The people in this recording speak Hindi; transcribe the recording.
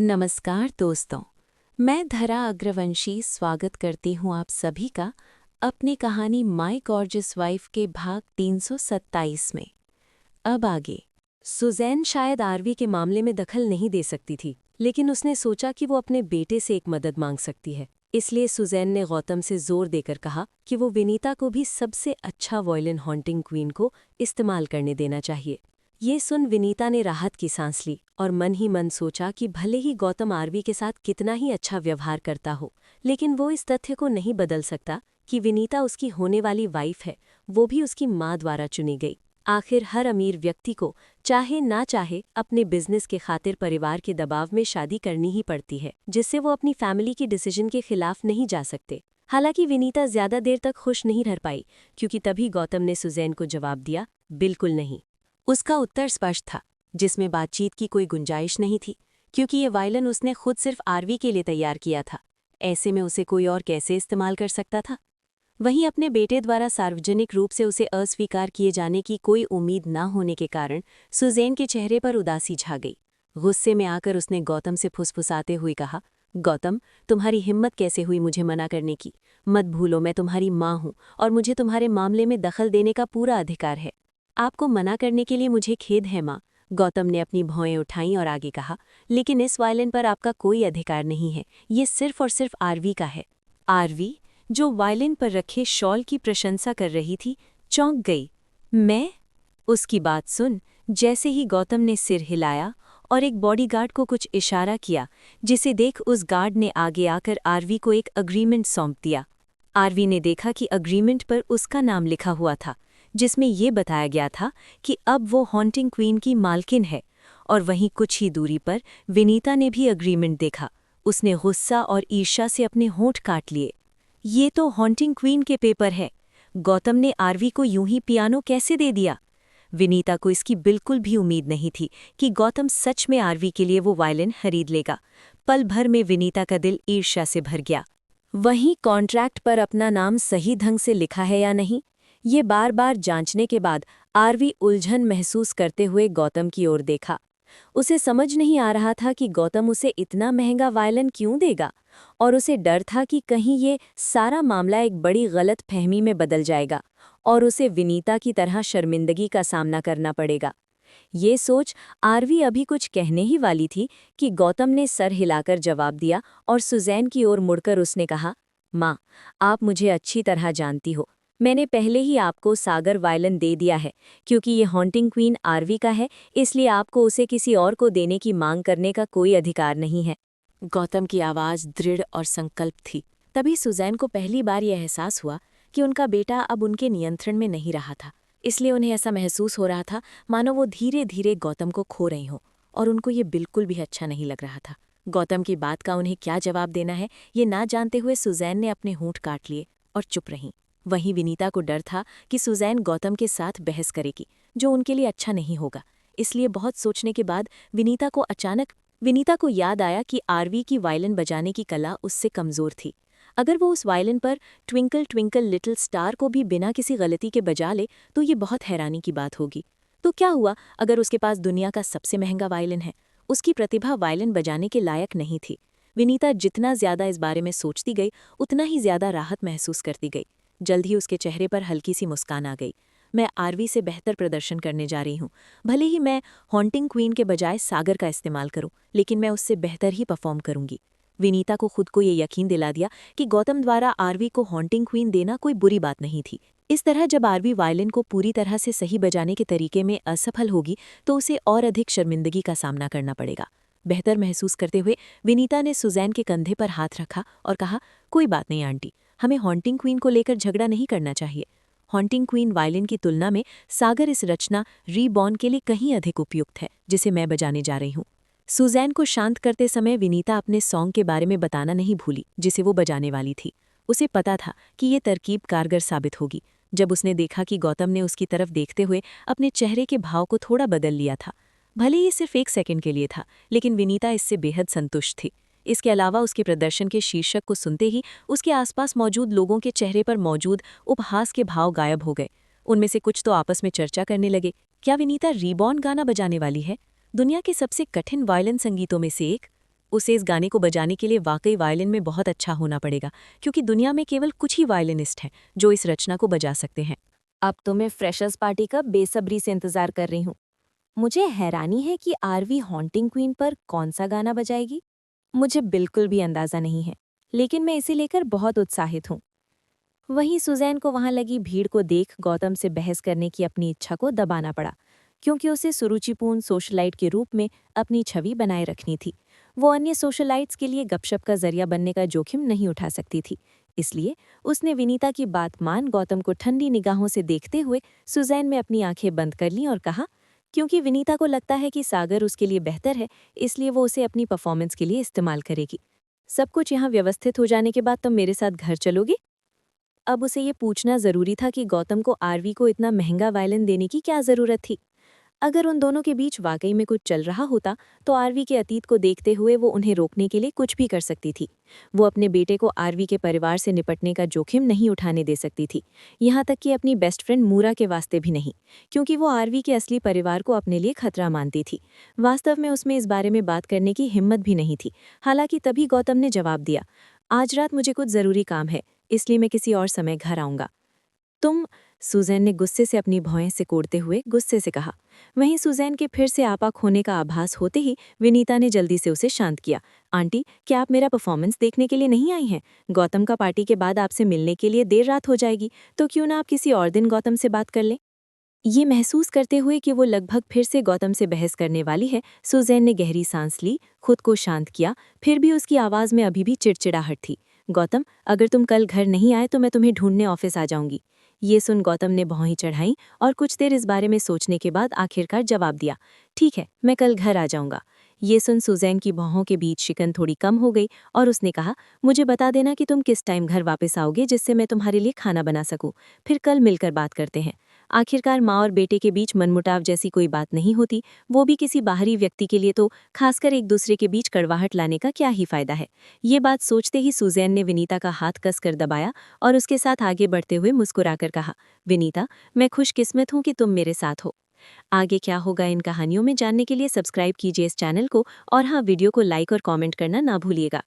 नमस्कार दोस्तों, मैं धरा अग्रवंशी स्वागत करती हूँ आप सभी का अपनी कहानी माय गॉर्जियस वाइफ के भाग 327 में। अब आगे। सुज़ैन शायद आरवी के मामले में दखल नहीं दे सकती थी, लेकिन उसने सोचा कि वो अपने बेटे से एक मदद मांग सकती है। इसलिए सुज़ैन ने गौतम से जोर देकर कहा कि वो विनीता को भी सबसे अच्छा वॉयलिन हॉन्टिंग क्वीन को इस्तेमाल करने देना चाहिए। ये सुन विनीता ने राहत की सांस ली और मन ही मन सोचा कि भले ही गौतम आरवी के साथ कितना ही अच्छा व्यवहार करता हो, लेकिन वो इस तथ्य को नहीं बदल सकता कि विनीता उसकी होने वाली वाइफ है, वो भी उसकी माँ द्वारा चुनी गई। आखिर हर अमीर व्यक्ति को चाहे ना चाहे अपने बिजनेस के खातिर परिवार के दबाव में शादी करनी ही पड़ती है, जिससे वो अपनी फैमिली की डिसीजन के खिलाफ नहीं जा सकते। हालांकि विनीता ज्यादा देर तक खुश नहीं रह पाई, क्योंकि तभी गौतम ने सुज़ैन को जवाब दिया, बिल्कुल नहीं। उसका उत्तर स्पष्ट था, जिसमें बातचीत की कोई गुंजाइश नहीं थी, क्योंकि ये वायलिन उसने खुद सिर्फ आरवी के लिए तैयार किया था। ऐसे में उसे कोई और कैसे इस्तेमाल कर सकता था? वहीं अपने बेटे द्वारा सार्वजनिक रूप से उसे अस्वीकार किए जाने की कोई उम्मीद न होने के कारण सुज़ैन के चेहरे पर उदासी छा गई। गुस्से में आकर उसने गौतम से फुसफुसाते हुए कहा, गौतम, तुम्हारी हिम्मत कैसे हुई मुझे मना करने की? मत भूलो, मैं तुम्हारी माँ हूँ और मुझे तुम्हारे मामले में दखल देने का पूरा अधिकार है। आपको मना करने के लिए मुझे खेद है माँ। गौतम ने अपनी भौएं उठाईं और आगे कहा, लेकिन इस वायलिन पर आपका कोई अधिकार नहीं है, ये सिर्फ और सिर्फ आरवी का है। आरवी, जो वायलिन पर रखे शॉल की प्रशंसा कर रही थी, चौंक गई। मैं? उसकी बात सुन जैसे ही गौतम ने सिर हिलाया और एक बॉडीगार्ड को कुछ इशारा किया, जिसे देख उस गार्ड ने आगे आकर आरवी को एक अग्रीमेंट सौंप दिया। आरवी ने देखा कि अग्रीमेंट पर उसका नाम लिखा हुआ था, जिसमें ये बताया गया था कि अब वो हॉन्टिंग क्वीन की मालकिन है। और वहीं कुछ ही दूरी पर विनीता ने भी अग्रीमेंट देखा। उसने गुस्सा और ईर्ष्या से अपने होंठ काट लिए। ये तो हॉन्टिंग क्वीन के पेपर है। गौतम ने आरवी को यूं ही पियानो कैसे दे दिया? विनीता को इसकी बिल्कुल भी उम्मीद नहीं थी कि गौतम सच में आरवी के लिए वो वायलिन खरीद लेगा। पल भर में विनीता का दिल ईर्ष्या से भर गया। वहीं कॉन्ट्रैक्ट पर अपना नाम सही ढंग से लिखा है या नहीं, ये बार बार जांचने के बाद आरवी उलझन महसूस करते हुए गौतम की ओर देखा। उसे समझ नहीं आ रहा था कि गौतम उसे इतना महंगा वायलिन क्यों देगा, और उसे डर था कि कहीं ये सारा मामला एक बड़ी गलत फहमी में बदल जाएगा और उसे विनीता की तरह शर्मिंदगी का सामना करना पड़ेगा। ये सोच आरवी अभी कुछ कहने ही वाली थी कि गौतम ने सर हिलाकर जवाब दिया और सुज़ैन की ओर मुड़कर उसने कहा, माँ, आप मुझे अच्छी तरह जानती हो। मैंने पहले ही आपको सागर वायलिन दे दिया है, क्योंकि ये हॉन्टिंग क्वीन आरवी का है, इसलिए आपको उसे किसी और को देने की मांग करने का कोई अधिकार नहीं है। गौतम की आवाज़ दृढ़ और संकल्प थी। तभी सुज़ैन को पहली बार यह एहसास हुआ कि उनका बेटा अब उनके नियंत्रण में नहीं रहा था। इसलिए उन्हें ऐसा महसूस हो रहा था मानो वो धीरे धीरे गौतम को खो रही हों, और उनको ये बिल्कुल भी अच्छा नहीं लग रहा था। गौतम की बात का उन्हें क्या जवाब देना है, ये ना जानते हुए सुज़ैन ने अपने होंठ काट लिए और चुप रहीं। वहीं विनीता को डर था कि सुज़ैन गौतम के साथ बहस करेगी, जो उनके लिए अच्छा नहीं होगा। इसलिए बहुत सोचने के बाद विनीता को याद आया कि आरवी की वायलिन बजाने की कला उससे कमज़ोर थी। अगर वो उस वायलिन पर ट्विंकल ट्विंकल लिटिल स्टार को भी बिना किसी गलती के बजा ले तो ये बहुत हैरानी की बात होगी। तो क्या हुआ अगर उसके पास दुनिया का सबसे महंगा वायलिन है? उसकी प्रतिभा वायलिन बजाने के लायक नहीं थी। विनीता जितना ज्यादा इस बारे में सोचती गई, उतना ही ज्यादा राहत महसूस करती गई। जल्द ही उसके चेहरे पर हल्की सी मुस्कान आ गई। मैं आरवी से बेहतर प्रदर्शन करने जा रही हूँ। भले ही मैं हॉन्टिंग क्वीन के बजाय सागर का इस्तेमाल करूँ, लेकिन मैं उससे बेहतर ही परफॉर्म करूंगी। विनीता को खुद को ये यकीन दिला दिया कि गौतम द्वारा आरवी को हॉन्टिंग क्वीन देना कोई बुरी बात नहीं थी। इस तरह जब आरवी वायलिन को पूरी तरह से सही बजाने के तरीके में असफल होगी तो उसे और अधिक शर्मिंदगी का सामना करना पड़ेगा। बेहतर महसूस करते हुए विनीता ने सुज़ैन के कंधे पर हाथ रखा और कहा, कोई बात नहीं आंटी, हमें हॉन्टिंग क्वीन को लेकर झगड़ा नहीं करना चाहिए। हॉन्टिंग क्वीन वायलिन की तुलना में सागर इस रचना रीबॉर्न के लिए कहीं अधिक उपयुक्त है, जिसे मैं बजाने जा रही हूँ। सुज़ैन को शांत करते समय विनीता अपने सॉन्ग के बारे में बताना नहीं भूली, जिसे वो बजाने वाली थी। उसे पता था कि ये तरकीब कारगर साबित होगी। जब उसने देखा कि गौतम ने उसकी तरफ देखते हुए अपने चेहरे के भाव को थोड़ा बदल लिया था, भले ही सिर्फ 1 सेकंड के लिए था, लेकिन विनीता इससे बेहद संतुष्ट थी। इसके अलावा उसके प्रदर्शन के शीर्षक को सुनते ही उसके आसपास मौजूद लोगों के चेहरे पर मौजूद उपहास के भाव गायब हो गए। उनमें से कुछ तो आपस में चर्चा करने लगे, क्या विनीता रीबॉर्न गाना बजाने वाली है, दुनिया के सबसे कठिन वायलिन संगीतों में से एक? उसे इस गाने को बजाने के लिए वाकई वायलिन में बहुत अच्छा होना पड़ेगा, क्योंकि दुनिया में केवल कुछ ही वायलिनिस्ट हैं जो इस रचना को बजा सकते हैं। अब तो मैं फ्रेशर्स पार्टी का बेसब्री से इंतजार कर रही हूँ। मुझे हैरानी है कि आरवी हॉन्टिंग क्वीन पर कौन सा गाना बजाएगी। मुझे बिल्कुल भी अंदाजा नहीं है, लेकिन मैं इसे लेकर बहुत उत्साहित हूँ। वहीं सुजैन को वहां लगी भीड़ को देख गौतम से बहस करने की अपनी इच्छा को दबाना पड़ा, क्योंकि उसे सुरुचिपूर्ण सोशलाइट के रूप में अपनी छवि बनाए रखनी थी। वो अन्य सोशलाइट्स के लिए गपशप का जरिया बनने का जोखिम नहीं उठा सकती थी। इसलिए उसने विनीता की बात मान गौतम को ठंडी निगाहों से देखते हुए सुजैन में अपनी आंखें बंद कर लीं और कहा, क्योंकि विनीता को लगता है कि सागर उसके लिए बेहतर है, इसलिए वो उसे अपनी परफॉर्मेंस के लिए इस्तेमाल करेगी। सब कुछ यहाँ व्यवस्थित हो जाने के बाद तुम मेरे साथ घर चलोगे? अब उसे ये पूछना जरूरी था कि गौतम को आरवी को इतना महंगा वायलिन देने की क्या जरूरत थी। अगर उन दोनों के बीच वाकई में कुछ चल रहा होता तो आरवी के अतीत को देखते हुए वो उन्हें रोकने के लिए कुछ भी कर सकती थी। वो अपने बेटे को आरवी के परिवार से निपटने का जोखिम नहीं उठाने दे सकती थी, यहाँ तक कि अपनी बेस्ट फ्रेंड मूरा के वास्ते भी नहीं, क्योंकि वो आरवी के असली परिवार को अपने लिए खतरा मानती थी। वास्तव में उसमें इस बारे में बात करने की हिम्मत भी नहीं थी। हालांकि तभी गौतम ने जवाब दिया, आज रात मुझे कुछ जरूरी काम है, इसलिए मैं किसी और समय घर आऊंगा। तुम, सुजैन ने गुस्से से अपनी भौहें सिकोड़ते हुए गुस्से से कहा। वहीं सुजैन के फिर से आपाक होने का आभास होते ही विनीता ने जल्दी से उसे शांत किया। आंटी, क्या आप मेरा परफॉर्मेंस देखने के लिए नहीं आई हैं? गौतम का पार्टी के बाद आपसे मिलने के लिए देर रात हो जाएगी, तो क्यों ना आप किसी और दिन गौतम से बात कर लें? ये महसूस करते हुए कि वो लगभग फिर से गौतम से बहस करने वाली है, सुजैन ने गहरी सांस ली, खुद को शांत किया। फिर भी उसकी आवाज़ में अभी भी चिड़चिड़ाहट थी। गौतम, अगर तुम कल घर नहीं आए तो मैं तुम्हें ढूंढने ऑफिस आ जाऊंगी। ये सुन गौतम ने भौहें चढ़ाईं और कुछ देर इस बारे में सोचने के बाद आखिरकार जवाब दिया, ठीक है, मैं कल घर आ जाऊंगा। ये सुन सुजैन की भौहों के बीच शिकन थोड़ी कम हो गई और उसने कहा, मुझे बता देना कि तुम किस टाइम घर वापस आओगे, जिससे मैं तुम्हारे लिए खाना बना सकूं। फिर कल मिलकर बात करते हैं। आखिरकार माँ और बेटे के बीच मनमुटाव जैसी कोई बात नहीं होती, वो भी किसी बाहरी व्यक्ति के लिए, तो खासकर एक दूसरे के बीच कड़वाहट लाने का क्या ही फायदा है। ये बात सोचते ही सुजैन ने विनीता का हाथ कसकर दबाया और उसके साथ आगे बढ़ते हुए मुस्कुराकर कहा, विनीता, मैं खुशकिस्मत हूँ कि तुम मेरे साथ हो। आगे क्या होगा इन कहानियों में जानने के लिए सब्सक्राइब कीजिए इस चैनल को, और हाँ, वीडियो को लाइक और कमेंट करना ना भूलिएगा।